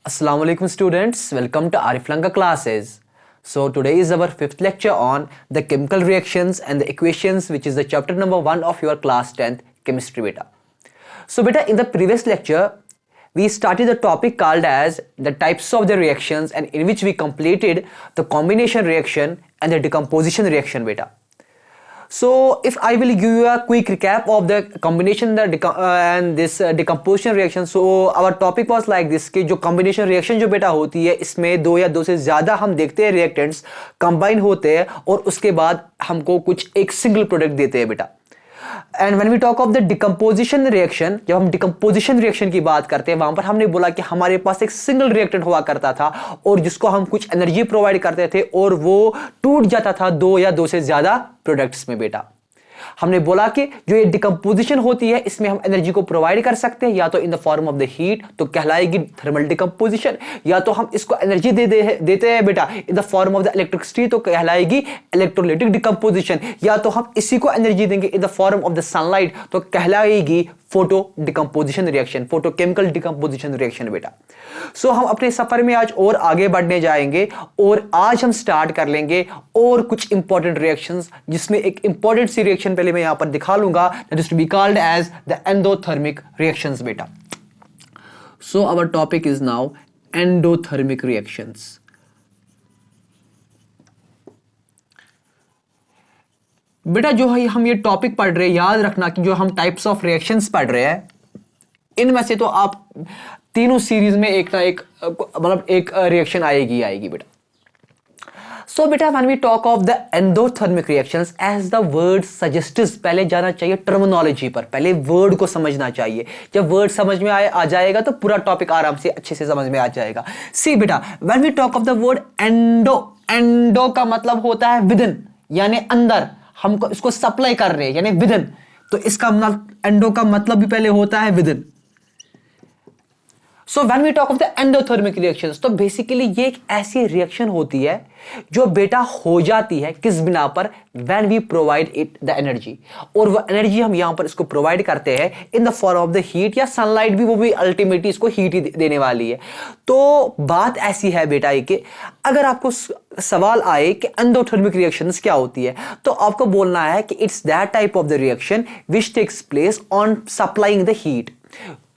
Assalamu alaikum students, welcome to Arif Lanka classes. So today is our fifth lecture on the chemical reactions and the equations, which is the chapter number 1 of your class 10th chemistry beta. So beta, in the previous lecture we started the topic called as the types of the reactions, and in which we completed the combination reaction and the decomposition reaction beta. So if I will give you a quick recap of the combination and this decomposition reaction. So our topic was like this कि जो combination reaction जो बेटा होती है, इसमें दो या दो से ज़्यादा हम देखते हैं reactants combine होते हैं और उसके बाद हमको कुछ एक single product देते हैं बेटा. And when we talk of the decomposition reaction, जब हम डिकम्पोजिशन रिएक्शन की बात करते हैं, वहां पर हमने बोला कि हमारे पास एक सिंगल रिएक्टेंट हुआ करता था और जिसको हम कुछ एनर्जी प्रोवाइड करते थे और वो टूट जाता था दो या दो से ज्यादा प्रोडक्ट्स में बेटा. हमने बोला कि जो ये डिकम्पोजिशन होती है इसमें हम एनर्जी को प्रोवाइड कर सकते हैं या तो इन the form of the heat तो कहलाएगी थर्मल डिकम्पोजिशन, या तो हम इसको एनर्जी देते हैं बेटा इन the form of the electricity तो कहलाएगी इलेक्ट्रोलाइटिक डिकम्पोजिशन, या तो हम इसी को एनर्जी देंगे in the form of the sunlight तो कहलाएगी photo decomposition reaction, photochemical decomposition reaction बेटा. सो हम अपने सफर में आज और आगे बढ़ने जाएंगे और आज हम स्टार्ट कर लेंगे और कुछ इंपॉर्टेंट रिएक्शंस, जिसमें एक इंपॉर्टेंट सी रिएक्शन पहले मैं यहां पर दिखा लूंगा, that is to be called as the endothermic reactions बेटा. So our topic is now endothermic reactions. बेटा जो है हम ये टॉपिक पढ़ रहे हैं, याद रखना कि जो हम टाइप्स ऑफ रिएक्शंस पढ़ रहे हैं इनमें से तो आप तीनों सीरीज में एक ना एक मतलब एक रिएक्शन आएगी बेटा. सो बेटा when we talk of the endothermic reactions, as the word suggests, पहले जाना चाहिए टर्मिनोलॉजी पर, पहले वर्ड को समझना चाहिए. जब वर्ड समझ में आ जाएगा तो पूरा टॉपिक आराम से अच्छे से समझ में आ जाएगा. सी बेटा when we talk of the word endo का मतलब होता है विदिन, यानी अंदर, हमको इसको सप्लाई कर रहे हैं यानी विदिन, तो इसका मतलब एंडो का मतलब भी पहले होता है within. So when we talk of the endothermic reactions, तो बेसिकली ये एक ऐसी रिएक्शन होती है जो बेटा हो जाती है किस बिना पर, when we provide it the energy, और वो एनर्जी हम यहां पर इसको प्रोवाइड करते हैं in the form of the heat या सनलाइट भी, वो भी अल्टीमेटली इसको हीट ही देने वाली है. तो बात ऐसी है बेटा कि अगर आपको सवाल आए कि एंडोथर्मिक रिएक्शंस क्या होती है, तो आपको बोलना है कि it's that type of the reaction which takes place on supplying the heat,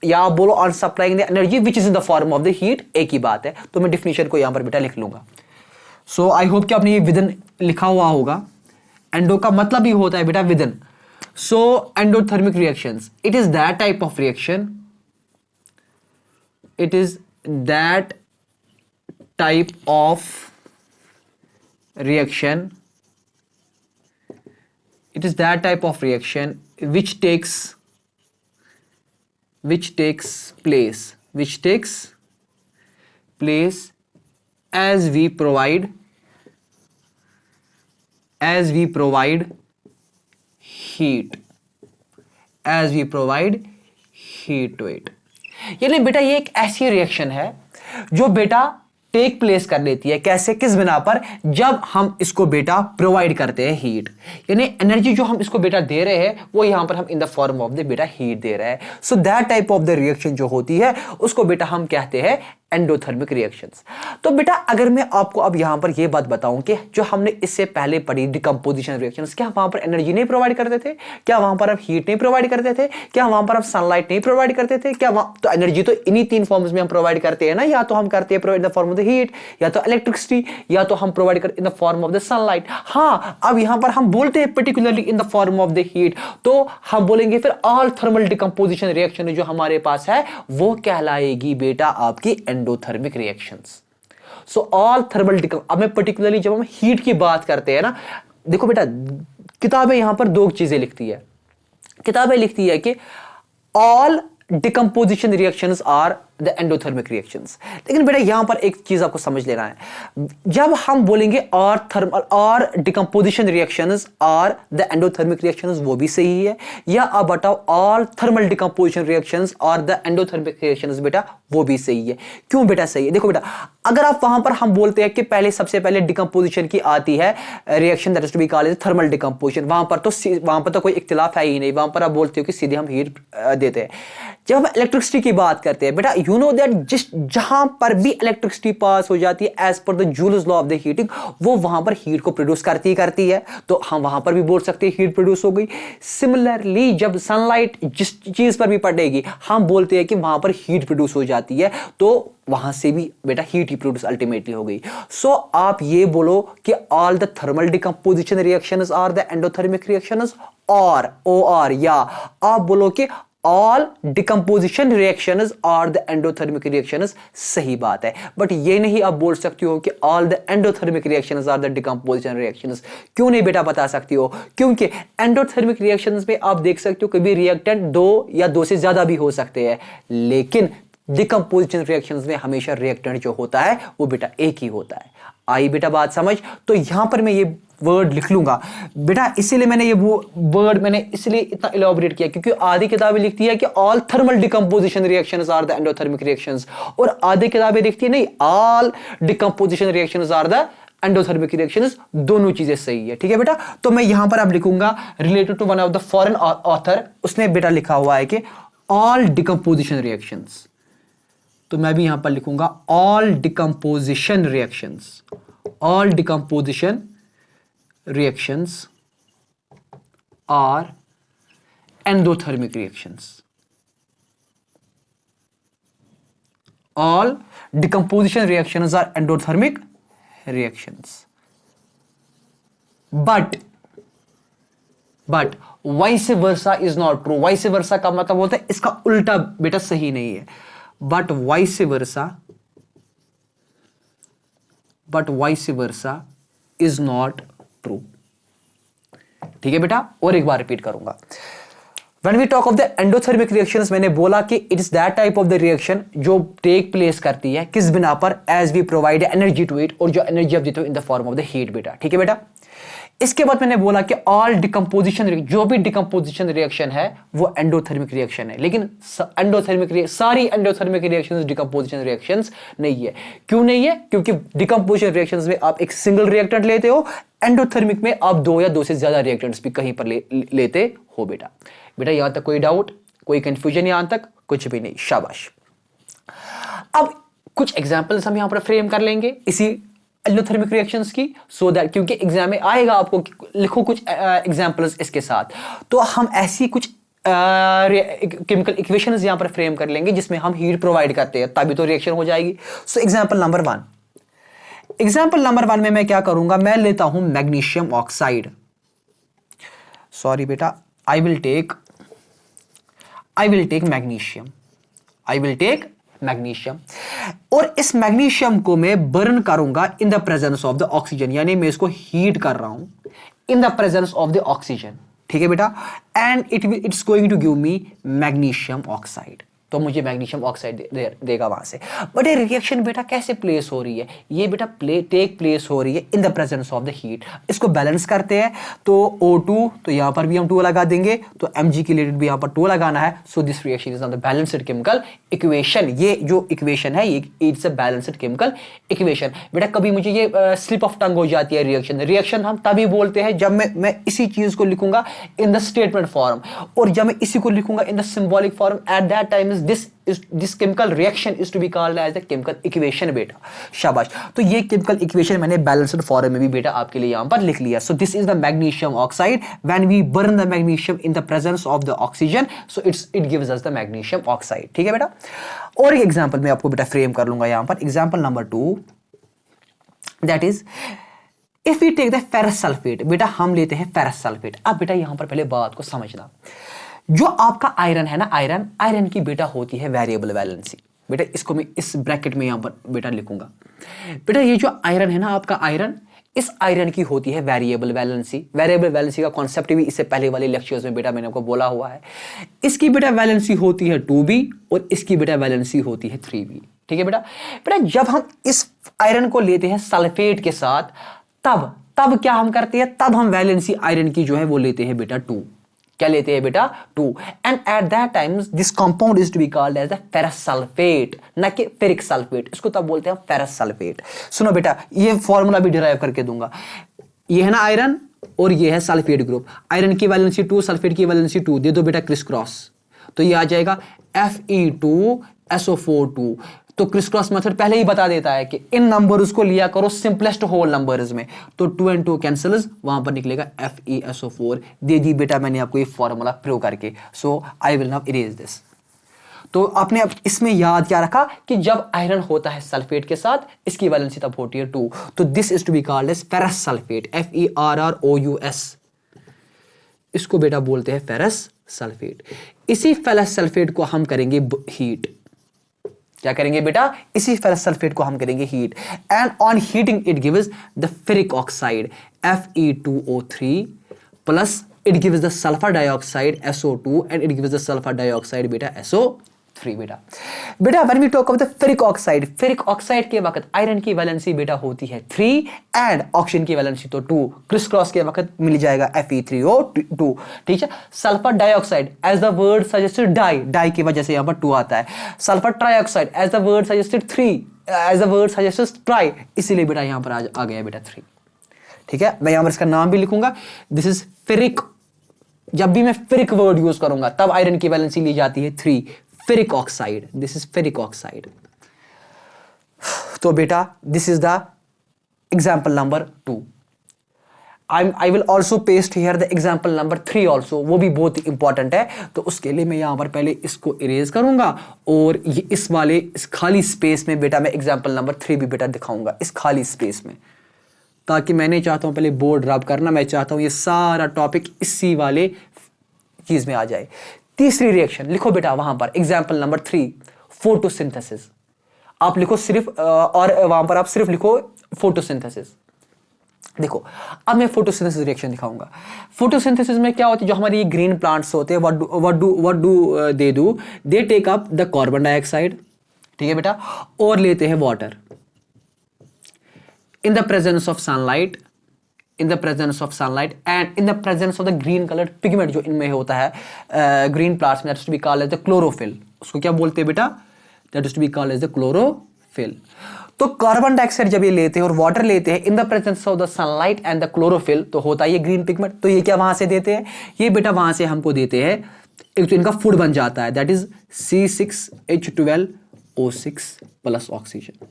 या आप बोलो on supplying the energy which is in the form of the heat, एक ही बात है. तो मैं डिफिनेशन को यहां पर बेटा लिख लूंगा. सो आई होप कि आपने ये विदिन लिखा हुआ होगा. एंडो का मतलब ही होता है बेटा within. So endothermic reactions, it is that type of reaction, it is that type of reaction, it is that type of reaction which takes place as we provide heat to it. यानी बेटा ये एक ऐसी reaction है जो बेटा take place कर लेती है, कैसे, किस बिना पर, जब हम इसको बेटा प्रोवाइड करते हैं हीट, यानी एनर्जी जो हम इसको बेटा दे रहे हैं वो यहां पर हम इन द फॉर्म ऑफ द बेटा हीट दे रहे हैं. So that type of the reaction जो होती है उसको बेटा हम कहते हैं एंडोथर्मिक रिएक्शंस. तो बेटा अगर मैं आपको अब यहां पर यह बात बताऊं कि जो हमने इससे पहले पढ़ी डिकम्पोजिशन रिएक्शंस, क्या वहां पर एनर्जी नहीं प्रोवाइड करते थे, क्या वहां पर हम हीट नहीं प्रोवाइड करते थे, क्या वहां पर हम सनलाइट नहीं प्रोवाइड करते थे, क्या तो एनर्जी तो इन्हीं तीन फॉर्म्स में हम प्रोवाइड करते हैं ना, या तो हम करते हैं provide in the form of the heat, या तो इलेक्ट्रिसिटी, या तो हम प्रोवाइड करते इन the form of the sunlight. हाँ, अब यहां पर हम बोलते हैं particularly in the form of the heat, तो हम बोलेंगे फिर ऑल थर्मल डिकम्पोजिशन रिएक्शन जो हमारे पास है वो कहलाएगी बेटा आपकी endothermic reactions. So all thermal अब मैं पर्टिकुलरली जब हम हीट की बात करते हैं ना, देखो बेटा किताबें यहां पर दो चीजें लिखती है. किताबें लिखती है कि all decomposition reactions are the endothermic reactions, लेकिन बेटा यहां पर एक चीज आपको समझ लेना है, जब हम बोलेंगे और थर्मल और decomposition reactions are the endothermic reactions, वो भी सही है, या आप बताओ all thermal decomposition reactions are the endothermic reactions, बेटा वो भी सही है. क्यों बेटा सही है? देखो बेटा अगर आप वहां पर हम बोलते हैं कि पहले सबसे पहले डिकम्पोजिशन की आती है reaction that is to be called thermal decomposition, वहां पर तो कोई इख्तिलाफ है ही नहीं, वहां पर आप बोलते हो कि सीधे हम हीट देते हैं. जब हम इलेक्ट्रिसिटी की बात करते हैं बेटा यू नो दैट जिस जहां पर भी इलेक्ट्रिसिटी पास हो जाती है एज पर the Joule's law of the heating, वो वहां पर हीट को प्रोड्यूस करती है, तो हम वहां पर भी बोल सकते हैं हीट प्रोड्यूस हो गई। सिमिलरली जब सनलाइट जिस चीज पर भी पड़ेगी हम बोलते हैं कि वहां पर हीट प्रोड्यूस हो जाती है, तो वहां से भी बेटा हीट ही प्रोड्यूस अल्टीमेटली हो गई। सो आप ये बोलो कि all the thermal decomposition reactions are the endothermic reactions, और या आप बोलो कि all decomposition reactions are the endothermic reactions. सही बात है, बट ये नहीं आप बोल सकती हो कि all the endothermic reactions are the decomposition reactions. क्यों नहीं बेटा बता सकती हो? क्योंकि एंडोथर्मिक रिएक्शंस में आप देख सकते हो कभी रिएक्टेंट दो या दो से ज्यादा भी हो सकते हैं, लेकिन डिकम्पोजिशन रिएक्शंस में हमेशा रिएक्टेंट जो होता है वो बेटा एक ही होता है। आई बेटा बात समझ? तो यहां पर मैं ये वर्ड लिख लूंगा बेटा, इसीलिए मैंने ये वो वर्ड मैंने इसलिए इतना इलैबोरेट किया क्योंकि आधी किताबें लिखती है कि all thermal decomposition reactions are the endothermic reactions, और आधी किताबें लिखती है नहीं, all decomposition reactions are the endothermic reactions. दोनों चीजें सही है, ठीक है बेटा। तो मैं यहां पर अब लिखूंगा related to one of the foreign author, उसने बेटा लिखा हुआ है कि ऑल डिकम्पोजिशन रिएक्शंस, तो मैं भी यहां पर लिखूंगा all decomposition reactions, all decomposition reactions are endothermic reactions. All decomposition reactions are endothermic reactions. But vice versa is not true. Vice versa का मतलब होता है इसका उल्टा बेटा सही नहीं है। But vice versa is not true. ठीक है बेटा, और एक बार रिपीट करूंगा। When we talk of the endothermic reactions, मैंने बोला कि it is that type of the reaction जो टेक प्लेस करती है किस बिना पर, as we provide energy to it, और जो एनर्जी आप देते हो in the form of the heat बेटा। ठीक है बेटा। इसके बाद मैंने बोला कि ऑल डिकम्पोजिशन, जो भी डिकम्पोजिशन रिएक्शन है वो एंडोथर्मिक रिएक्शन है, लेकिन सारी एंडोथर्मिक रिएक्शंस डिकम्पोजिशन रिएक्शंस नहीं है। क्यों नहीं है? क्योंकि डिकम्पोजिशन रिएक्शंस में आप एक सिंगल रिएक्टेंट लेते हो, एंडोथर्मिक में आप दो या दो से ज्यादा रिएक्टेंट्स भी कहीं पर लेते हो बेटा। बेटा यहां तक कोई डाउट, कोई कंफ्यूजन? यहां तक कुछ भी नहीं, शाबाश। अब कुछ एग्जांपल्स हम यहां पर फ्रेम कर लेंगे इसी एंडोथर्मिक रिएक्शंस की, सो दैट क्योंकि एग्जाम में आएगा आपको लिखो कुछ एग्जांपल्स इसके साथ, तो हम ऐसी कुछ केमिकल इक्वेशंस यहां पर फ्रेम कर लेंगे जिसमें हम हीट प्रोवाइड करते हैं, तभी तो रिएक्शन हो जाएगी। So example number 1, example number 1 में मैं क्या करूंगा, मैं लेता हूं मैग्नीशियम ऑक्साइड। सॉरी बेटा, आई विल टेक मैग्नीशियम, और इस मैग्नीशियम को मैं बर्न करूंगा in the presence of the oxygen, यानी मैं इसको हीट कर रहा हूं in the presence of the oxygen. ठीक है बेटा, and it's going to give me magnesium oxide, तो मुझे मैग्नीशियम ऑक्साइड देगा वहां से। बट ये रिएक्शन बेटा कैसे प्लेस हो रही है? ये बेटा टेक प्लेस हो रही है इन the presence of the heat. इसको बैलेंस करते हैं, तो O2, तो यहां पर भी हम 2 लगा देंगे, तो Mg के रिलेटेड भी यहां पर 2 लगाना है। So this reaction is on the balanced chemical equation. ये जो इक्वेशन है ये it's a balanced chemical equation. बेटा कभी मुझे ये स्लिप ऑफ टंग हो जाती है रिएक्शन हम तभी बोलते हैं जब मैं इसी चीज को लिखूंगा इन द स्टेटमेंट फॉर्म, और जब मैं इसी को लिखूंगा in the symbolic form, eight that time this chemical reaction is to be called as the chemical equation बेटा। शाबाश। तो ये chemical equation मैंने बैलेंस्ड फॉर्म में भी बेटा आपके लिए यहां पर लिख लिया। so this is the magnesium oxide when we burn the magnesium in the presence of the oxygen, so it gives us the magnesium oxide। ठीक है बेटा। और एक एग्जांपल मैं आपको बेटा फ्रेम कर लूंगा यहां पर, example number 2, that is if we take the ferrous sulfate, बेटा हम लेते हैं फेरस सल्फेट। अब बेटा यहां पर पहले बात को समझना, जो आपका आयरन है ना, आयरन की बेटा होती है वेरिएबल वैलेंसी। बेटा इसको मैं इस ब्रैकेट में यहां पर बेटा लिखूंगा। बेटा ये जो आयरन है ना आपका आयरन, इस आयरन की होती है वेरिएबल वैलेंसी। वेरिएबल वैलेंसी का कॉन्सेप्ट भी इससे पहले वाले लेक्चर्स में बेटा मैंने आपको बोला हुआ है। इसकी बेटा वैलेंसी होती है 2b और इसकी बेटा वैलेंसी होती है 3b। ठीक है बेटा। बेटा जब हम इस आयरन को लेते हैं सल्फेट के साथ, तब क्या हम करते हैं, तब हम वैलेंसी आयरन की जो है वो लेते हैं बेटा 2। क्या लेते हैं बेटा 2, and at that time this compound is to be called as the ferrous sulphate, ना कि फेरिक सल्फेट। इसको तब बोलते हैं फेरस सल्फेट। सुनो बेटा, ये फॉर्मूला भी डिराइव करके दूंगा। ये है ना आयरन और ये है सल्फेट ग्रुप, आयरन की वैलेंसी 2, सल्फेट की वैलेंसी 2, दे दो बेटा क्रिस क्रॉस, तो ये आ जाएगा Fe2 SO4 2। तो क्रिस क्रॉस मेथड पहले ही बता देता है कि इन नंबर्स को लिया करो सिंपलेस्ट होल नंबर्स में, तो 2 and 2 कैंसिल्स, वहां पर निकलेगा FeSO4। दे दी बेटा मैंने आपको ये फॉर्मूला प्रयोग करके। So I will now erase this. तो आपने अब इसमें याद क्या रखा कि जब आयरन होता है सल्फेट के साथ, इसकी वैलेंसी तब होती है 2, तो this is to be called as ferrous sulphate, FeRrOUS। इसको बेटा बोलते हैं फेरस सल्फेट। इसी फेरस सल्फेट को हम करेंगे हीट। क्या करेंगे बेटा? इसी फेरस सल्फेट को हम करेंगे heat, and on heating it gives the ferric oxide Fe2O3 plus it gives the sulfur dioxide SO2 and it gives the sulfur dioxide beta SO3 बेटा। when we talk of the ferric oxide के वक्त iron की valency बेटा होती है 3 and oxygen की valency तो 2। Criss cross के वक्त मिल जाएगा Fe3O2। ठीक है। Sulphur dioxide as the word suggested di की वजह से यहां पर 2 आता है। Sulphur trioxide as the word suggested 3, as the word suggested tri, इसीलिए बेटा यहां पर आ गया बेटा 3। ठीक है। मैं यहां पर इसका नाम भी लिखूंगा, दिस इज फेरिक। जब भी मैं फेरिक वर्ड यूज करूंगा तब आयरन की वैलेंसी ली जाती है 3। Ferric oxide, this is ferric oxide. तो बेटा this is the example number 2। I will also paste here the example number 3 also, वो भी बहुत इंपॉर्टेंट है। तो उसके लिए मैं यहां पर पहले इसको इरेज करूंगा और ये इस वाले इस खाली स्पेस में बेटा मैं एग्जाम्पल नंबर 3 भी बेटा दिखाऊंगा, इस खाली स्पेस में, ताकि मैं नहीं चाहता हूं पहले बोर्ड रब करना, मैं चाहता हूं ये सारा टॉपिक इसी वाले चीज में आ जाए। तीसरी रिएक्शन लिखो बेटा वहां पर एग्जाम्पल नंबर 3, फोटोसिंथेसिस। आप लिखो सिर्फ और वहां पर आप सिर्फ लिखो फोटोसिंथेसिस। देखो अब मैं फोटोसिंथेसिस रिएक्शन दिखाऊंगा। फोटोसिंथेसिस में क्या होता है, जो हमारे ग्रीन प्लांट्स होते हैं, what do they take up the carbon dioxide, ठीक है बेटा, और लेते हैं water in the presence of sunlight and in the presence of the green colored pigment जो इनमें होता है green plants में, that is to be called as the chlorophyll। उसको क्या बोलते हैं बेटा? that is to be called as the chlorophyll। तो कार्बन डाइऑक्साइड जब ये लेते हैं और वाटर लेते हैं in the presence of the sunlight and the chlorophyll, तो होता है ये ग्रीन पिगमेंट। तो ये क्या वहां से देते हैं? ये बेटा वहां से हमको देते हैं, एक तो इनका फूड बन जाता है, that is C6H12O6 plus oxygen,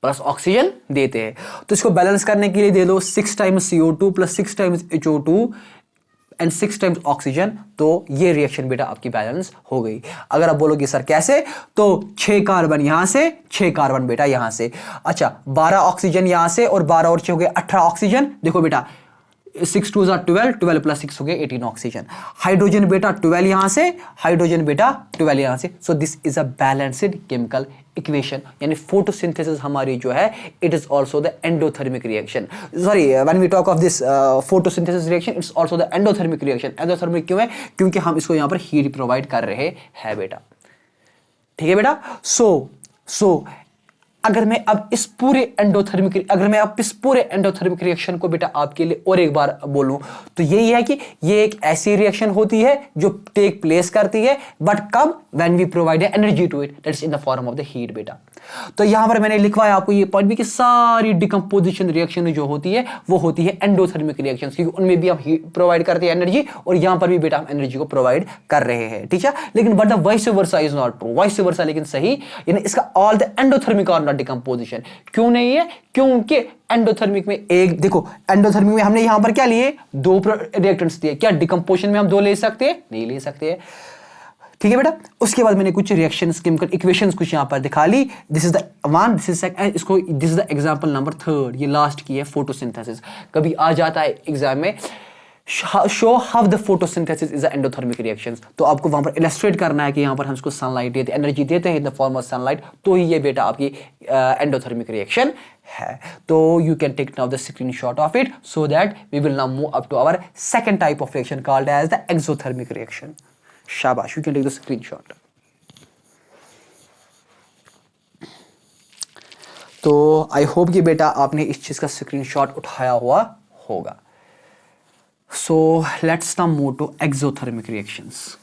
plus oxygen देते हैं। तो इसको बैलेंस करने के लिए दे दो 6 times CO2 plus 6 times HO2 and 6 times oxygen, तो ये रिएक्शन बेटा आपकी बैलेंस हो गई। अगर आप बोलोगे सर कैसे, तो 6 कार्बन यहां से, 6 कार्बन बेटा यहां से, अच्छा 12 ऑक्सीजन यहां से और 12 और 6 हो गए 18 ऑक्सीजन। देखो बेटा 6 2 12, 12 प्लस 6 हो गए 18 ऑक्सीजन। हाइड्रोजन बेटा 12 यहां से, हाइड्रोजन बेटा 12 यहां से। So this is a balanced chemical equation, यानी फोटोसिंथेसिस हमारी जो है it is also the endothermic reaction. Sorry, when we talk of this photosynthesis reaction it's also the endothermic reaction. Endothermic क्यों है? क्योंकि हम इसको यहां पर हीट प्रोवाइड कर रहे हैं बेटा। ठीक है बेटा। सो अगर मैं अब इस पूरे एंडोथर्मिक रिएक्शन को बेटा आपके लिए और एक बार बोलूं, तो यही है कि ये एक ऐसी रिएक्शन होती है जो टेक प्लेस करती है, बट कब? When we provide energy to it, that's in the form of the heat बेटा। तो यहां पर मैंने लिखवाया आपको ये पॉइंट भी कि सारी डिकम्पोजिशन रिएक्शन जो होती है वो होती है एंडोथर्मिक रिएक्शन, क्योंकि उनमें भी हम हीट प्रोवाइड करते हैं एनर्जी, और यहां पर भी बेटा हम एनर्जी को प्रोवाइड कर रहे हैं। ठीक है। लेकिन but the vice versa is not true, vice versa लेकिन सही, यानी इसका all the endothermic are not decomposition. क्यों नहीं है? क्योंकि एंडोथर्मिक में एक, देखो एंडोथर्मिक में हमने यहां पर क्या लिए? 2 रिएक्टेंट्स दिए। क्या डिकम्पोजिशन में हम 2 ले सकते हैं? नहीं ले सकते। ठीक है बेटा। उसके बाद मैंने कुछ रिएक्शंस, केमिकल इक्वेशंस कुछ यहां पर दिखा ली। This is the one, this is इसको, this is the example number 3, ये लास्ट की है फोटोसिंथेसिस। कभी आ जाता है एग्जाम में, show how the photosynthesis is endothermic reactions, तो आपको वहां पर इलस्ट्रेट करना है कि यहां पर हम इसको सनलाइट देते हैं, एनर्जी देते हैं in the form of sunlight, तो ही ये बेटा आपकी एंडोथर्मिक रिएक्शन है। तो you can take now the screenshot of it so that we will now move up to our second type of reaction called as the exothermic reaction. शाबाश, you can take the screenshot. तो I hope कि बेटा आपने इस चीज का screenshot उठाया हुआ होगा। So let's now move to exothermic reactions.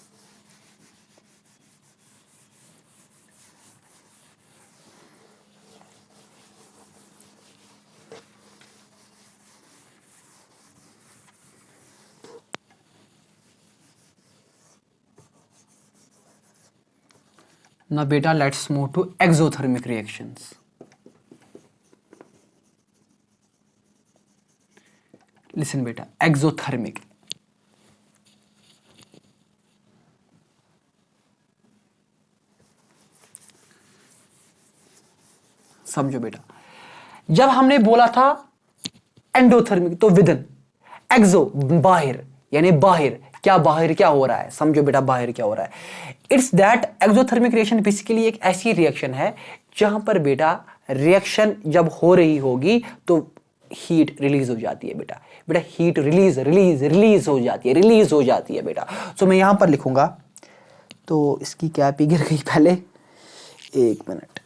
Now beta, let's move to exothermic reactions. Listen beta, exothermic. समझो बेटा, जब हमने बोला था एंडोथर्मिक तो विदिन, एक्सो बाहर, यानी बाहर, क्या बाहर क्या हो रहा है, समझो बेटा बाहर क्या हो रहा है। It's that exothermic reaction basically एक ऐसी रिएक्शन है जहां पर बेटा रिएक्शन जब हो रही होगी तो हीट रिलीज हो जाती है बेटा। बेटा हीट रिलीज रिलीज रिलीज हो जाती है, रिलीज हो जाती है बेटा। सो मैं यहां पर लिखूंगा, तो इसकी कैप ही गिर गई पहले, एक मिनट,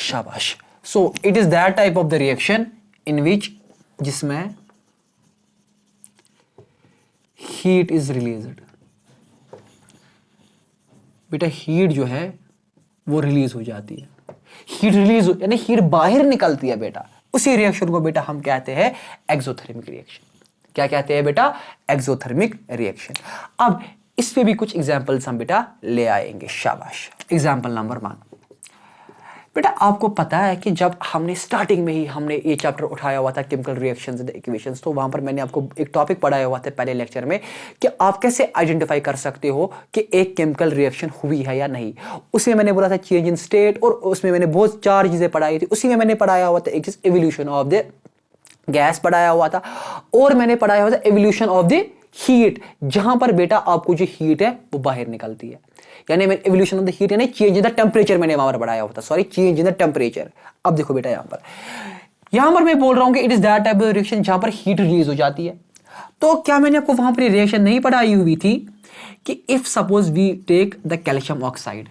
शाबाश। So it is that type of the reaction in which, जिसमें हीट इज रिलीज्ड। बेटा हीट जो है वो रिलीज हो जाती है, हीट रिलीज यानी हीट बाहर निकलती है बेटा। उसी रिएक्शन को बेटा हम कहते हैं एक्सोथर्मिक रिएक्शन। क्या कहते हैं बेटा? Exothermic reaction. अब इस पे भी कुछ एग्जांपल्स हम बेटा ले आएंगे, शाबाश। एग्जांपल नंबर 1, बेटा आपको पता है कि जब हमने स्टार्टिंग में ही हमने ये चैप्टर उठाया हुआ था केमिकल रिएक्शंस एंड इक्वेशंस, तो वहां पर मैंने आपको एक टॉपिक पढ़ाया हुआ था पहले लेक्चर में कि आप कैसे आइडेंटिफाई कर सकते हो कि एक केमिकल रिएक्शन हुई है या नहीं। उसमें मैंने बोला था चेंज इन स्टेट, और उसमें मैंने बहुत 4 चीजें पढ़ाई थी। उसी में मैंने पढ़ाया हुआ था एक चीज एवोल्यूशन ऑफ द गैस पढ़ाया हुआ था, और मैंने पढ़ाया हुआ था एवोल्यूशन ऑफ द हीट, जहां पर बेटा आपको जो हीट है वो बाहर निकलती है। यानी मैं एवोल्यूशन ऑफ द हीट यानी चेंज इन द टेम्परेचर मैंने वहां पर बढ़ाया होता, sorry change in the temperature. अब देखो बेटा यहां पर मैं बोल रहा हूं कि it is that type of reaction जहां पर हीट रिलीज हो जाती है। तो क्या मैंने आपको वहां पर रिएक्शन नहीं पढ़ाई हुई थी कि if suppose we take the calcium oxide,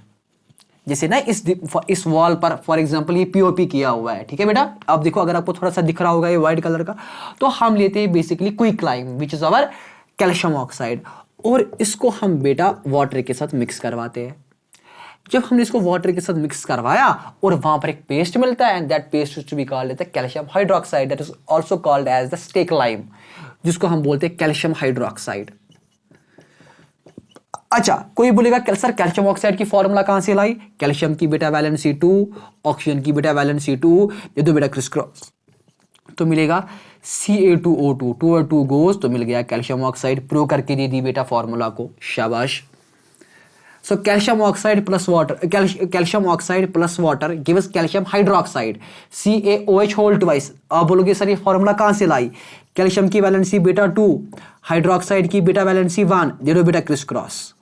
जैसे ना इस वॉल पर फॉर एग्जांपल ये पीओपी किया हुआ है, ठीक है बेटा। अब देखो अगर आपको थोड़ा सा दिख रहा होगा ये व्हाइट कलर का, तो हम लेते हैं basically quicklime which is our calcium oxide, और इसको हम बेटा वाटर के साथ मिक्स करवाते हैं। जब हमने इसको वाटर के साथ मिक्स करवाया और वहां पर एक पेस्ट मिलता है, and that paste is to be called the calcium hydroxide, that is also called as the slaked lime, जिसको हम बोलते हैं कैल्शियम हाइड्रोक्साइड। अच्छा, कोई बोलेगा सर कैल्शियम ऑक्साइड की फॉर्मूला कहां से लाई? कैल्शियम की बेटा वैलेंसी 2, ऑक्सीजन की बेटा वैलेंसी 2, ये दो बेटा क्रिस क्रॉस, तो मिलेगा Ca2O2, 2 और 2 गोज, तो मिल गया कैल्शियम ऑक्साइड। प्रो करके दे दी बेटा फॉर्मूला को, शाबाश। So calcium oxide plus water, calcium oxide plus water gives calcium hydroxide, CaOH whole twice. आप बोलोगे सर ये फॉर्मूला कहां से लाई? कैल्शियम की वैलेंसी बेटा 2, हाइड्रोक्साइड की बेटा वैलेंसी 1, दे दो बेटा criss cross,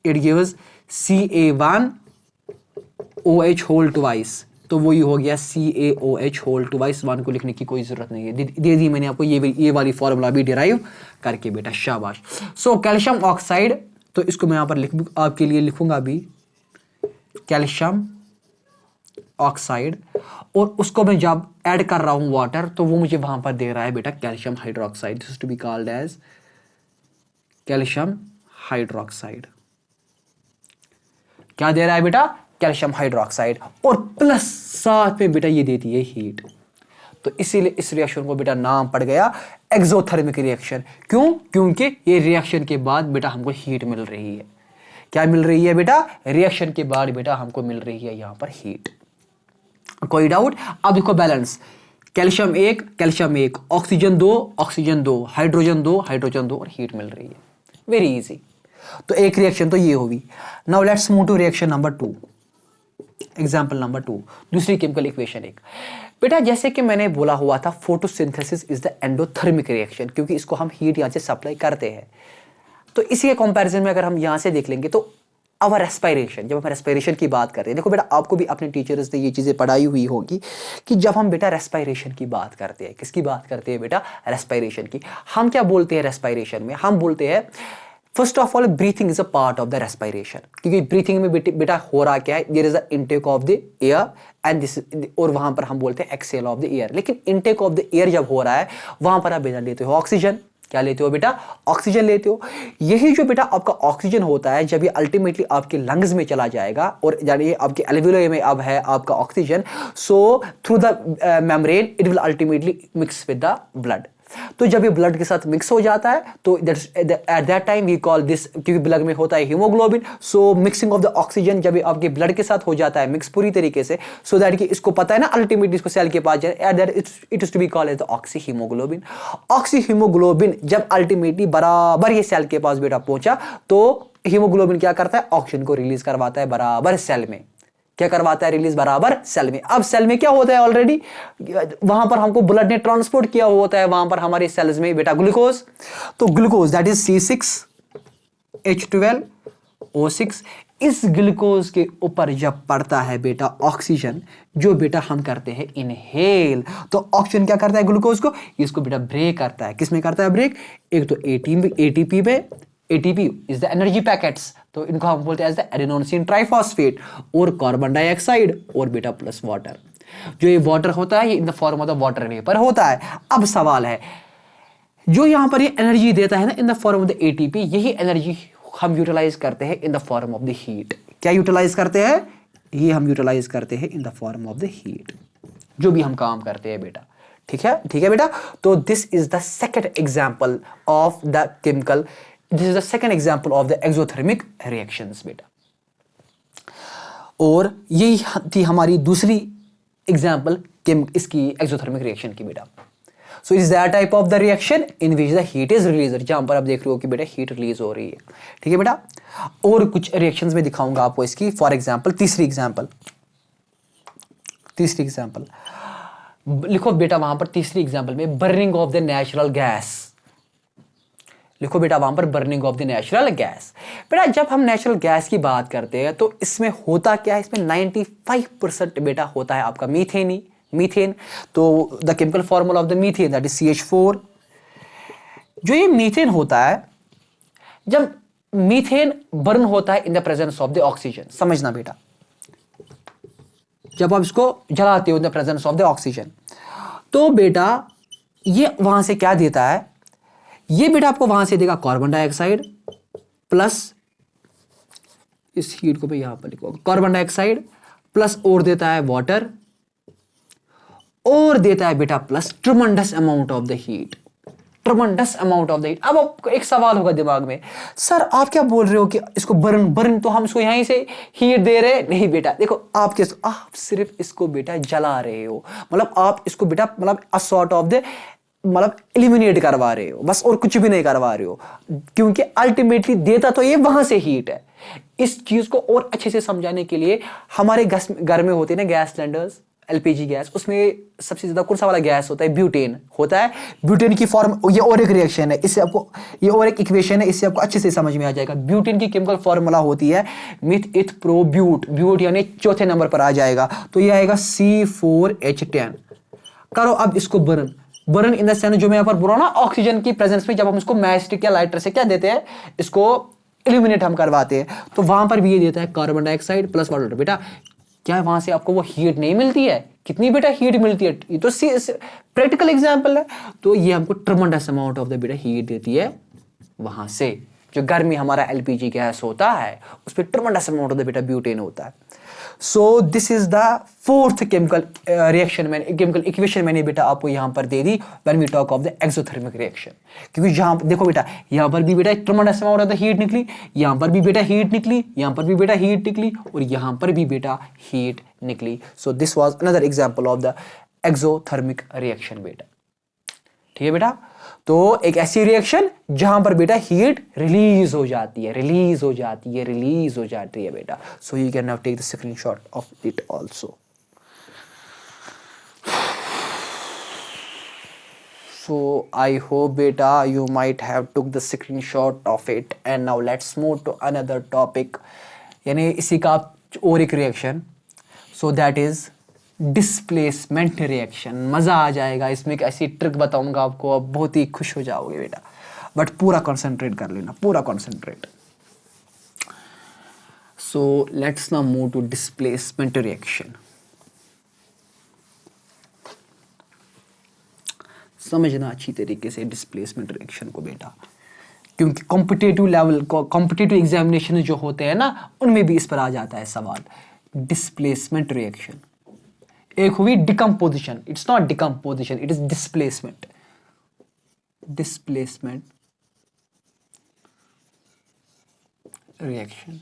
it gives Ca1OH whole twice, तो वही हो गया CaOH होल ट्वाइस। 1 को लिखने की कोई जरूरत नहीं है, दे दी मैंने आपको ये वाली फॉर्मूला भी डिराइव करके बेटा, शाबाश। सो कैल्शियम ऑक्साइड, तो इसको मैं यहां पर आपके लिए लिखूंगा अभी कैल्शियम ऑक्साइड, और उसको मैं जब ऐड कर रहा हूं वाटर, तो वो मुझे वहां पर दे रहा है बेटा calcium hydroxide, this is to be called as calcium hydroxide. क्या दे रहा है बेटा? कैल्शियम हाइड्रोक्साइड, और प्लस साथ में बेटा ये देती है हीट। तो इसीलिए इस रिएक्शन को बेटा नाम पड़ गया एक्सोथर्मिक रिएक्शन। क्यों? क्योंकि ये रिएक्शन के बाद बेटा हमको हीट मिल रही है। क्या मिल रही है बेटा? रिएक्शन के बाद बेटा हमको मिल रही है यहां पर हीट। कोई डाउट? अब देखो बैलेंस, कैल्शियम 1, ऑक्सीजन 2, हाइड्रोजन 2 और हीट मिल रही है। Very easy. तो एक रिएक्शन तो ये होगी। Now let's move to reaction number 2, example number 2, दूसरी केमिकल इक्वेशन 1। बेटा जैसे कि मैंने बोला हुआ था photosynthesis is the endothermic reaction, क्योंकि इसको हम हीट यहां से सप्लाई करते हैं। तो इसी के कंपैरिजन में अगर हम यहां से देख लेंगे तो अवर रेस्पिरेशन, जब हम रेस्पिरेशन की बात करते हैं, देखो बेटा आपको भी अपने टीचर्स ने ये चीजें पढ़ाई हुई होगी कि जब हम बेटा रेस्पिरेशन की बात करते हैं, किसकी बात करते हैं बेटा? रेस्पिरेशन की। हम क्या बोलते हैं रेस्पिरेशन में? हम बोलते हैं first of all breathing is a part of the respiration, क्योंकि ब्रीथिंग में बेटा हो रहा क्या है? There is a intake of the air and this, और वहां पर हम बोलते हैं एक्सहेल ऑफ द एयर। लेकिन इनटेक ऑफ द एयर जब हो रहा है वहां पर आप बेटा लेते हो ऑक्सीजन। क्या लेते हो बेटा? ऑक्सीजन लेते हो। यही जो बेटा आपका ऑक्सीजन होता है, जब ये अल्टीमेटली आपके लंग्स में चला जाएगा, और यानी आपके एल्वियोलाई में अब है आपका oxygen, so through the membrane it will ultimately mix with the blood, तो जब ये ब्लड के साथ मिक्स हो जाता है तो at that time we call this, क्योंकि ब्लड में होता है haemoglobin, so mixing of the oxygen जब आपके ब्लड के साथ हो जाता है मिक्स पूरी तरीके से, सो दैट कि इसको पता है ना अल्टीमेटली इसको सेल के पास जाए, at that it is to be called as the oxyhaemoglobin. Oxyhaemoglobin जब अल्टीमेटली बराबर ये सेल के पास बेटा पहुंचा तो हीमोग्लोबिन क्या करता है, ऑक्सीजन को रिलीज करवाता है बराबर सेल में। क्या करवाता है, रिलीज बराबर सेल में। अब सेल में क्या होता है, ऑलरेडी वहां पर हमको ब्लड ने ट्रांसपोर्ट किया होता है वहां पर हमारे सेल्स में बेटा ग्लूकोज, तो ग्लूकोज दैट इज C6H12O6, इस ग्लूकोज के ऊपर जब पड़ता है बेटा ऑक्सीजन, जो बेटा हम करते हैं इनहेल, तो ऑक्सीजन क्या करता है ग्लूकोज को, इसको बेटा ब्रेक करता है। किसमें करता है ब्रेक, एक तो एटीपी पे, ATP is the energy packets, तो इनको हम बोलते हैं एज द एडेनोसिन ट्राइफॉस्फेट, और कार्बन डाइऑक्साइड और बेटा प्लस वाटर। जो ये वाटर होता है ये इन the form of the water vapour होता है। अब सवाल है, जो यहां पर ये एनर्जी देता है ना इन the form of the ATP, यही एनर्जी हम यूटिलाइज करते हैं in the form of the heat. क्या यूटिलाइज करते हैं, ये हम यूटिलाइज करते हैं in the form of the heat, जो भी हम काम करते हैं बेटा। ठीक है, ठीक है बेटा। तो this is the second example of the chemical, this is the second example of the exothermic reactions बेटा। और यही थी हमारी दूसरी एग्जाम्पल इसकी एक्सोथर्मिक रिएक्शन की बेटा। So is that type of the reaction in which the heat is release, जहां पर आप देख रहे हो कि बेटा हीट रिलीज हो रही है। ठीक है बेटा। और कुछ रिएक्शंस में दिखाऊंगा आपको इसकी। फॉर एग्जाम्पल तीसरी एग्जाम्पल लिखो बेटा वहां पर तीसरी एग्जाम्पल में burning of the natural gas. लिखो बेटा वहां पर burning of the natural gas. बेटा जब हम नेचुरल गैस की बात करते हैं तो इसमें होता क्या है, इसमें 95% बेटा होता है आपका मीथेन ही, मीथेन। तो the chemical formula of the methane that is CH4। जो ये मीथेन होता है, जब मीथेन बर्न होता है इन the presence of the oxygen, समझना बेटा, जब आप इसको जलाते हो इन the presence of the oxygen, तो बेटा ये वहां से क्या देता है, ये बेटा आपको वहां से देगा कार्बन डाइऑक्साइड प्लस, इस हीट को भी यहां पर लिखो, कार्बन डाइऑक्साइड प्लस और देता है वाटर, और देता है बेटा plus tremendous amount of the heat, tremendous amount of the heat. अब आपको एक सवाल होगा दिमाग में, सर आप क्या बोल रहे हो कि इसको बर्न तो हम इसको यहीं से हीट दे रहे हैं? नहीं बेटा, देखो आप सिर्फ इसको बेटा जला रहे हो, मतलब आप इसको बेटा मतलब अ सॉर्ट ऑफ द मतलब एलिमिनेट करवा रहे हो बस, और कुछ भी नहीं करवा रहे हो, क्योंकि अल्टीमेटली देता तो ये वहां से हीट है। इस चीज को और अच्छे से समझाने के लिए हमारे घर में होते हैं ना गैस सिलेंडर्स, एलपीजी गैस, उसमें सबसे ज्यादा कौन सा वाला गैस होता है, ब्यूटेन होता है। ब्यूटेन की फॉर्म, ये और एक रिएक्शन है, इससे आपको ये और एक इक्वेशन है, इससे आपको अच्छे से समझ में आ जाएगा। ब्यूटेन की केमिकल फॉर्मूला होती है मिथ इथ प्रो ब्यूट, ब्यूट यानी चौथे नंबर पर आ जाएगा, तो ये आएगा C4H10। करो अब इसको बर्न इन द सेंस, जो मैं यहाँ पर बोल रहा हूं ना, ऑक्सीजन की प्रेजेंस में जब हम इसको मैचस्टिक या लाइटर से क्या देते हैं, इसको इल्यूमिनेट हम करवाते हैं, तो वहां पर भी ये देता है कार्बन डाइऑक्साइड प्लस वाटर। बेटा क्या वहां से आपको वो हीट नहीं मिलती है? कितनी बेटा हीट मिलती है? ये तो प्रैक्टिकल एग्जांपल है। तो ये हमको ट्रमेंडस अमाउंट ऑफ द बेटा हीट देती है वहां से। जो घर में हमारा एलपीजी गैस होता है उस पर ट्रमेंडस अमाउंट ऑफ द बेटा ब्यूटेन होता है। So this is the fourth chemical reaction, chemical equation मैंने बेटा आपको यहां पर दे दी when we talk of the exothermic reaction. क्योंकि जहां देखो बेटा, यहां पर भी बेटा tremendous amount of the heat निकली, यहां पर भी बेटा हीट निकली, यहां पर भी बेटा हीट निकली, और यहां पर भी बेटा हीट निकली। So this was another example of the exothermic reaction बेटा। ठीक है बेटा। तो एक ऐसी रिएक्शन जहां पर बेटा हीट रिलीज हो जाती है, रिलीज हो जाती है, रिलीज हो जाती है बेटा। So you can now take the screenshot of it also. So I hope beta you might have took the screenshot of it, and now let's move to another topic, यानी इसी का और एक reaction, so that is displacement reaction. मजा आ जाएगा इसमें, एक ऐसी ट्रिक बताऊंगा आपको, आप बहुत ही खुश हो जाओगे बेटा, बट पूरा कंसंट्रेट कर लेना, पूरा concentrate. So let's now move to displacement reaction. समझना अच्छी तरीके से डिस्प्लेसमेंट रिएक्शन को बेटा, क्योंकि कॉम्पिटिटिव लेवल को, कॉम्पिटिटिव एग्जामिनेशन जो होते हैं ना, उनमें भी इस पर आ जाता है सवाल। डिस्प्लेसमेंट रिएक्शन, एक हुई decomposition, it's not decomposition, it is displacement. Displacement reaction.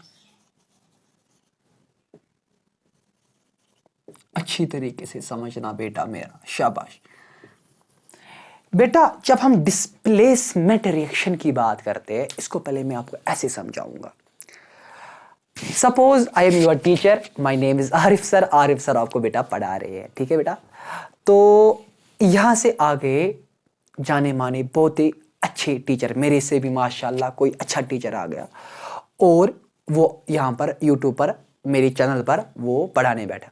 अच्छी तरीके से समझना बेटा मेरा, शाबाश बेटा। जब हम डिस्प्लेसमेंट रिएक्शन की बात करते हैं, इसको पहले मैं आपको ऐसे समझाऊंगा। Suppose I am your teacher, my name is Arif sir. Arif sir आपको बेटा पढ़ा रहे हैं, ठीक है बेटा। तो यहां से आगे जाने माने बहुत ही अच्छे टीचर, मेरे से भी माशाल्लाह कोई अच्छा टीचर आ गया और वो यहाँ पर यूट्यूब पर मेरे चैनल पर वो पढ़ाने बैठा।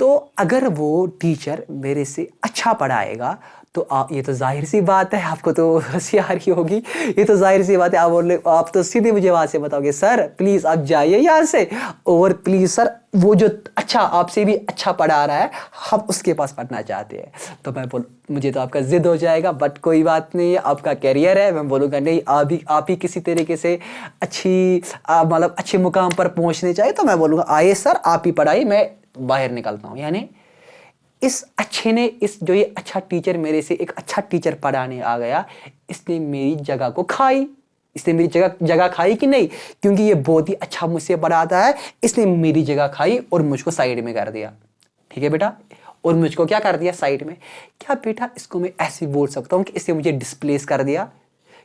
तो अगर वो टीचर मेरे से अच्छा पढ़ाएगा तो ये तो जाहिर सी बात है, आपको तो हंसी आ रही होगी, ये तो जाहिर सी बात है। आप तो सीधे मुझे वहां से बताओगे सर प्लीज आप जाइए यहाँ से, और प्लीज सर वो जो अच्छा आपसे भी अच्छा पढ़ा रहा है हम उसके पास पढ़ना चाहते हैं। तो मैं मुझे तो आपका जिद हो जाएगा, बट कोई बात नहीं है, आपका कैरियर है। मैं बोलूँगा नहीं, आप ही किसी तरीके से अच्छी मतलब अच्छे मुकाम पर पहुँचने चाहिए। तो मैं बोलूँगा आइए सर आप ही पढ़ाइए, मैं बाहर निकलता हूँ। यानी इस अच्छे ने, इस जो ये अच्छा टीचर मेरे से एक अच्छा टीचर पढ़ाने आ गया, इसने मेरी जगह को खाई। इसने मेरी जगह खाई कि नहीं, क्योंकि ये बहुत ही अच्छा मुझसे पढ़ाता है, इसने मेरी जगह खाई और मुझको साइड में कर दिया। ठीक है बेटा, और मुझको क्या कर दिया साइड में। क्या बेटा इसको मैं ऐसे बोल सकता हूँ कि इसने मुझे डिस्प्लेस कर दिया,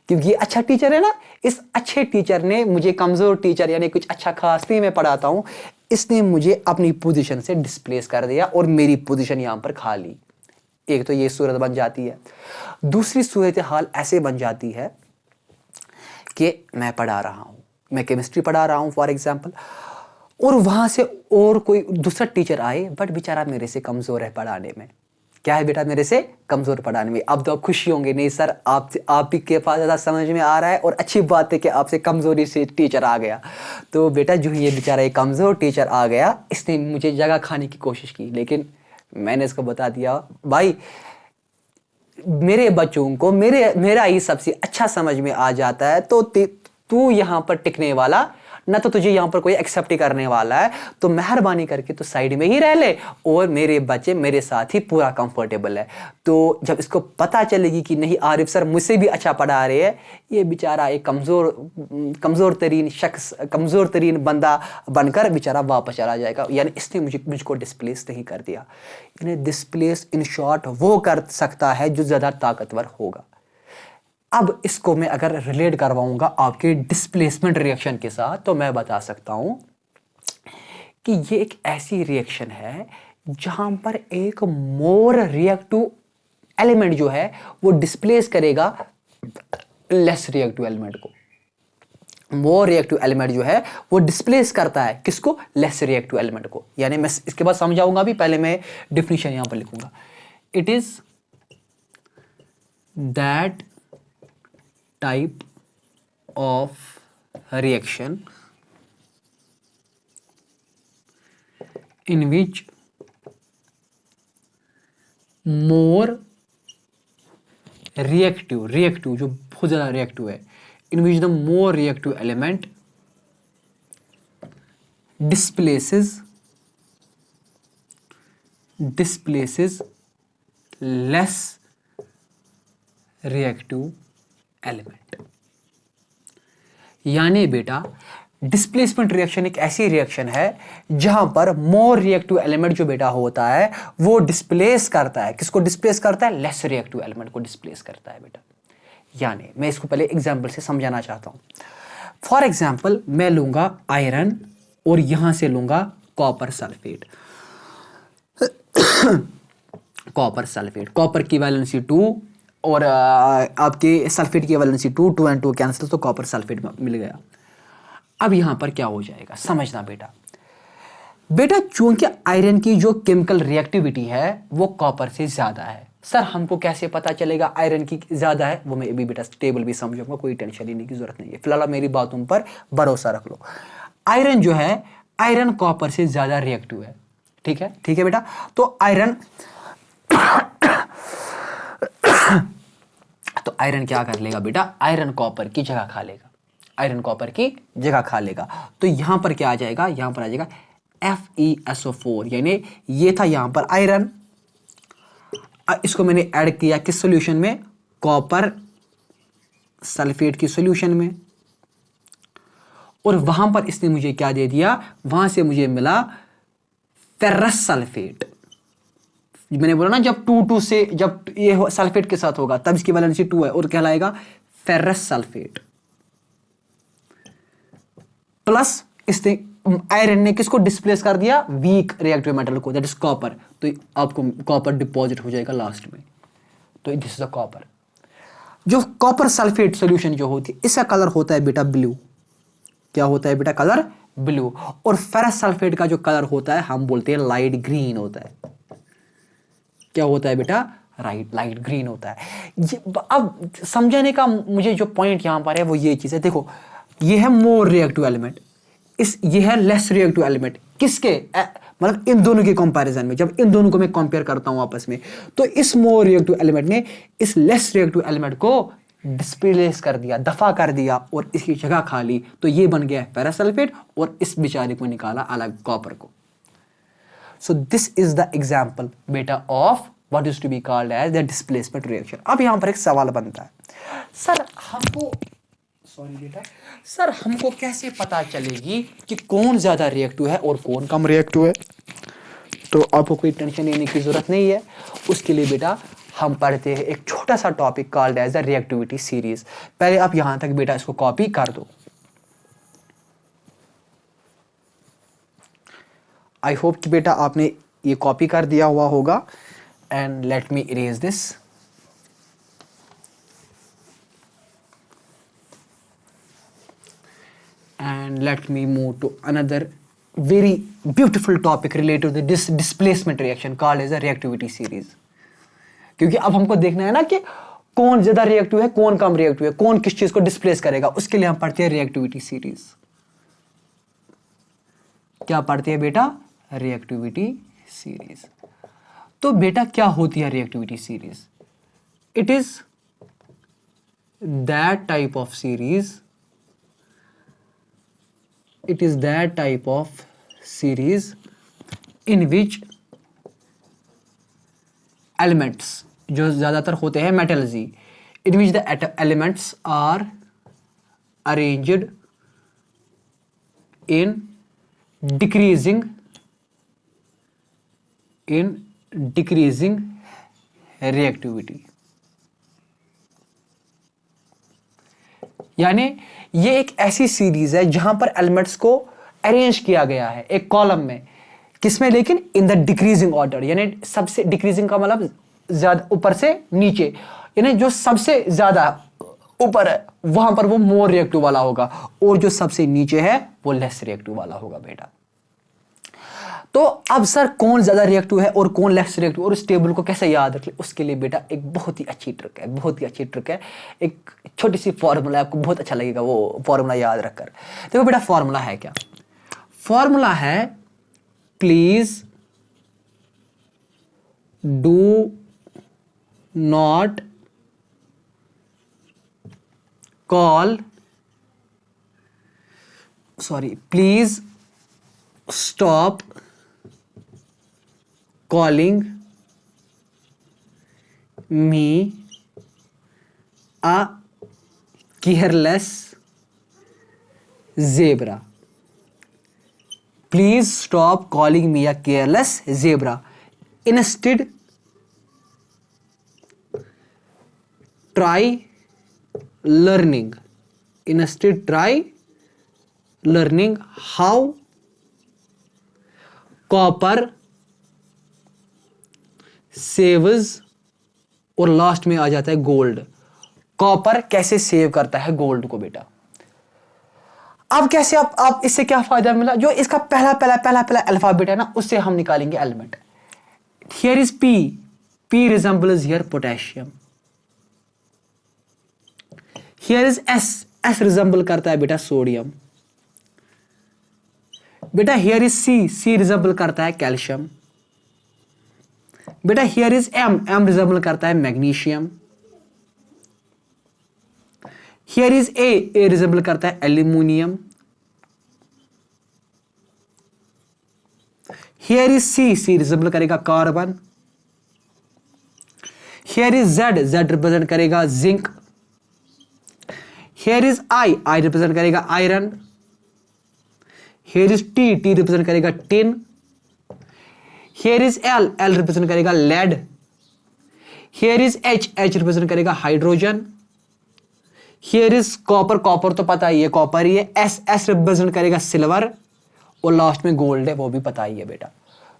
क्योंकि ये अच्छा टीचर है ना। इस अच्छे टीचर ने मुझे कमजोर टीचर यानी कुछ अच्छा खास नहीं मैं पढ़ाता हूं, इसने मुझे अपनी पोजीशन से डिस्प्लेस कर दिया और मेरी पोजीशन यहां पर खा ली। एक तो ये सूरत बन जाती है। दूसरी सूरत हाल ऐसे बन जाती है कि मैं पढ़ा रहा हूं, मैं केमिस्ट्री पढ़ा रहा हूं फॉर एग्जाम्पल, और वहां से और कोई दूसरा टीचर आए, बट बेचारा मेरे से कमजोर है पढ़ाने में। क्या है बेटा, मेरे से कमजोर पढ़ाने में। अब तो आप खुशी होंगे, नहीं सर आप ही के पास ज़्यादा समझ में आ रहा है, और अच्छी बात है कि आपसे कमजोरी से टीचर आ गया। तो बेटा जो ये बेचारा एक कमजोर टीचर आ गया, इसने मुझे जगह खाने की कोशिश की, लेकिन मैंने इसको बता दिया भाई मेरे बच्चों को मेरा ही सबसे अच्छा समझ में आ जाता है, तो तू यहाँ पर टिकने वाला ना, तो तुझे यहाँ पर कोई एक्सेप्ट ही करने वाला है, तो मेहरबानी करके तो साइड में ही रह ले, और मेरे बच्चे मेरे साथ ही पूरा कंफर्टेबल है। तो जब इसको पता चलेगी कि नहीं आरिफ सर मुझसे भी अच्छा पढ़ा रहे हैं, ये बेचारा एक कमजोर तरीन शख्स, कमजोर तरीन बंदा बनकर बेचारा वापस चला जाएगा। यानी इसने मुझको डिस्प्लेस नहीं कर दिया। यानी डिस्प्लेस इन शॉर्ट वो कर सकता है जो ज्यादा ताकतवर होगा। अब इसको मैं अगर रिलेट करवाऊंगा आपके डिस्प्लेसमेंट रिएक्शन के साथ, तो मैं बता सकता हूं कि ये एक ऐसी रिएक्शन है जहां पर एक मोर रिएक्टिव एलिमेंट जो है वो डिस्प्लेस करेगा लेस रिएक्टिव एलिमेंट को। मोर रिएक्टिव एलिमेंट जो है वो डिस्प्लेस करता है किसको, लेस रिएक्टिव एलिमेंट को। यानी मैं इसके बाद समझाऊंगा भी, पहले मैं डिफिनीशन यहां पर लिखूंगा। It is that type of reaction in which more reactive जो बहुत ज़्यादा reactive है, in which the more reactive element displaces less reactive element. यानी बेटा डिस्प्लेसमेंट रिएक्शन एक ऐसी रिएक्शन है जहां पर मोर रिएक्टिव एलिमेंट जो बेटा होता है वो डिस्प्लेस करता है, किसको डिस्प्लेस करता है, लेस रिएक्टिव एलिमेंट को डिस्प्लेस करता है बेटा। यानी मैं इसको पहले एग्जांपल से समझाना चाहता हूं। फॉर एग्जांपल मैं लूंगा आयरन और यहां से लूंगा copper sulphate. Copper sulphate, copper की वैलेंसी 2 और आपके सल्फेट की वैलेंसी 2 एंड 2 कैंसिल, तो कॉपर सल्फेट मिल गया। अब यहां पर क्या हो जाएगा समझना बेटा चूंकि आयरन की जो केमिकल रिएक्टिविटी है वो कॉपर से ज्यादा है। सर हमको कैसे पता चलेगा आयरन की ज्यादा है, वो मैं अभी बेटा टेबल भी समझूंगा, कोई टेंशन लेने की जरूरत नहीं है, फिलहाल मेरी बातों पर भरोसा रख लो। आयरन जो है, आयरन कॉपर से ज्यादा रिएक्टिव है। ठीक है बेटा। तो आयरन क्या कर लेगा बेटा, आयरन कॉपर की जगह खा लेगा, आयरन कॉपर की जगह खा लेगा। तो यहां पर क्या आ जाएगा, यहां पर आ जाएगा FeSO4, यानी ये था यहां पर आयरन, इसको मैंने ऐड किया किस सॉल्यूशन में, कॉपर सल्फेट की सॉल्यूशन में, और वहां पर इसने मुझे क्या दे दिया, वहां से मुझे मिला फेरस सल्फेट। मैंने बोला ना जब 2 से जब ये सल्फेट के साथ होगा तब इसकी वैलेंसी 2 है और कहलाएगा फेरस सल्फेट। प्लस इसने आयरन ने किसको डिस्प्लेस कर दिया, वीक रिएक्टिव मेटल को, दैट इज कॉपर। तो आपको कॉपर डिपॉजिट हो जाएगा लास्ट में। तो दिस इज द कॉपर। जो कॉपर सल्फेट सॉल्यूशन जो होती है इसका कलर होता है बेटा ब्लू। क्या होता है बेटा, कलर ब्लू। और फेरस सल्फेट का जो कलर होता है हम बोलते हैं लाइट ग्रीन होता है। क्या होता है बेटा, लाइट ग्रीन होता है। अब समझाने का मुझे जो पॉइंट यहां पर है वो ये चीज है, देखो ये है मोर रिएक्टिव एलिमेंट, ये है लेस रिएक्टिव एलिमेंट। किसके मतलब इन दोनों के कंपैरिजन में, जब इन दोनों को मैं कंपेयर करता हूं आपस में, तो इस मोर रिएक्टिव एलिमेंट ने इस लेस रिएक्टिव एलिमेंट को डिस्प्लेस कर दिया, दफा कर दिया और इसकी जगह खा ली। तो ये बन गया फेरस सल्फेट और इस बेचारे को निकाला अलग, कॉपर को। सो दिस इज द एग्जाम्पल बेटा of what is to be called as the displacement reaction। अब यहां पर एक सवाल बनता है, सर हमको कैसे पता चलेगी कि कौन ज्यादा रिएक्टिव है और कौन कम रिएक्टिव है। तो आपको कोई टेंशन लेने की जरूरत नहीं है। उसके लिए बेटा हम पढ़ते हैं एक छोटा सा topic called as the reactivity series. पहले आप यहां तक बेटा इसको कॉपी कर दो। आई होप कि बेटा आपने ये कॉपी कर दिया हुआ होगा। And let me erase this। And let me move to another very beautiful topic related to this displacement reaction called as a reactivity series। क्योंकि अब हमको देखना है ना कि कौन ज्यादा रिएक्टिव है, कौन कम रिएक्टिव है, कौन किस चीज को डिस्प्लेस करेगा। उसके लिए हम पढ़ते हैं रिएक्टिविटी सीरीज। क्या पढ़ते हैं बेटा, रिएक्टिविटी सीरीज। तो बेटा क्या होती है reactivity series? It is that type of series, in which elements, जो ज्यादातर होते हैं मेटल्स ही, in which the elements are arranged in decreasing reactivity. यानी ये एक ऐसी सीरीज है जहां पर एलिमेंट्स को अरेंज किया गया है एक कॉलम में, किसमें, लेकिन इन द डिक्रीजिंग ऑर्डर। यानी सबसे डिक्रीजिंग का मतलब ज्यादा ऊपर से नीचे, यानी जो सबसे ज्यादा ऊपर है वहां पर वो मोर रिएक्टिव वाला होगा और जो सबसे नीचे है वो लेस रिएक्टिव वाला होगा बेटा। तो अब सर कौन ज्यादा रिएक्टिव है और कौन लेस रिएक्टिव और इस टेबल को कैसे याद रखें, उसके लिए बेटा एक बहुत ही अच्छी ट्रिक है। एक छोटी सी फॉर्मूला, आपको बहुत अच्छा लगेगा वो फॉर्मूला याद रखकर। देखो बेटा फॉर्मूला है क्या, फॉर्मूला है please do not please stop calling me a careless zebra। Please stop calling me a careless zebra। Instead, try learning how copper saves, और लास्ट में आ जाता है गोल्ड। कॉपर कैसे सेव करता है गोल्ड को बेटा। अब कैसे आप इससे क्या फायदा मिला, जो इसका पहला अल्फाबेट है ना उससे हम निकालेंगे element. Here is P resembles here potassium. Here is S resemble करता है बेटा सोडियम। बेटा हियर इज सी रिजेंबल करता है कैल्शियम। बेटा हियर इज एम रिजेंबल करता है magnesium. Here is A resemble करता है aluminium. Here is C resemble करेगा carbon. Here is Z, Z represent करेगा zinc. Here is I, I represent करेगा iron. Here is T, T represent करेगा tin. Here is L, L represent करेगा lead. Here is H, H represent करेगा hydrogen. Here is copper, copper तो पता ही है copper ही है। एस, एस रिप्रेजेंट करेगा सिल्वर। और लास्ट में गोल्ड है, वो भी पता ही है बेटा।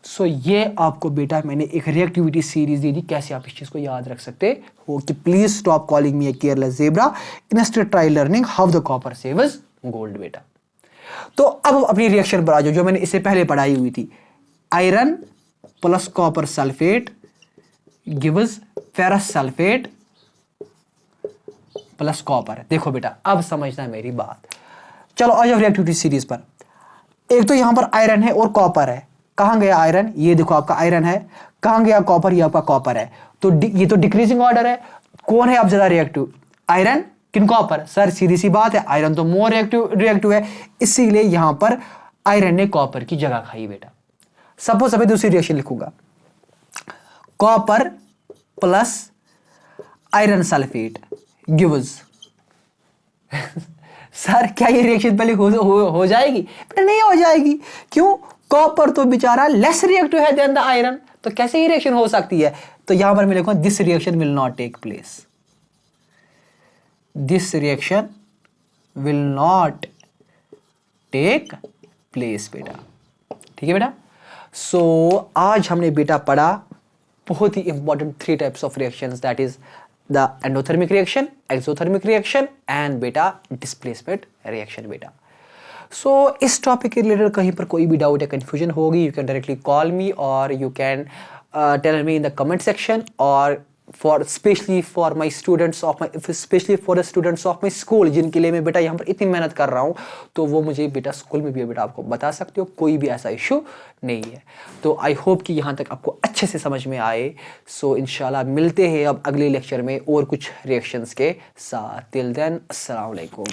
सो ये आपको बेटा मैंने एक रिएक्टिविटी सीरीज दी थी, कैसे आप इस चीज को याद रख सकते हो कि please stop calling me a careless zebra, instead try learning how the copper saves gold बेटा। तो अब अपनी रिएक्शन पर आ जाओ जो मैंने इससे पहले पढ़ाई हुई थी। Iron plus copper sulphate gives ferrous sulphate plus copper. देखो बेटा अब समझना है मेरी बात। चलो आ जाओ रिएक्टिविटी सीरीज पर। एक तो यहां पर आयरन है और कॉपर है। कहां गया आयरन, ये देखो आपका आयरन है। कहां गया कॉपर, ये आपका कॉपर है। तो ये तो डिक्रीजिंग ऑर्डर है। कौन है अब ज्यादा रिएक्टिव, आयरन किन कॉपर? सर सीधी सी बात है, आयरन तो मोर रिएक्टिव है, इसीलिए यहां पर आयरन ने कॉपर की जगह खाई बेटा। सपोज अभी दूसरी रिएक्शन लिखूंगा, copper plus iron sulphate gives sir क्या ये रिएक्शन पहले हो जाएगी? बेटा नहीं हो जाएगी। क्यों? कॉपर तो बेचारा लेस रिएक्टिव है देन द आयरन, तो कैसे ये रिएक्शन हो सकती है? तो यहां पर मैं लिखूंगा this reaction will not take place. This reaction will not take place बेटा। ठीक है बेटा। सो आज हमने बेटा पढ़ा बहुत ही important 3 types of reactions, that is the endothermic reaction, exothermic reaction and बेटा डिस्प्लेसमेंट रिएक्शन बेटा। सो इस टॉपिक के रिलेटेड कहीं पर कोई भी डाउट या कंफ्यूजन होगी, you can directly call me और you can tell me in the comment section, और for specially for my students of my specially for the students of my school, जिनके लिए मैं बेटा यहाँ पर इतनी मेहनत कर रहा हूँ, तो वो मुझे बेटा स्कूल में भी बेटा आपको बता सकते हो, कोई भी ऐसा इशू नहीं है। तो आई होप कि यहाँ तक आपको अच्छे से समझ में आए। सो इंशाल्लाह मिलते हैं अब अगले लेक्चर में और कुछ रिएक्शंस के साथ। टिल देन अस्सलाम वालेकुम।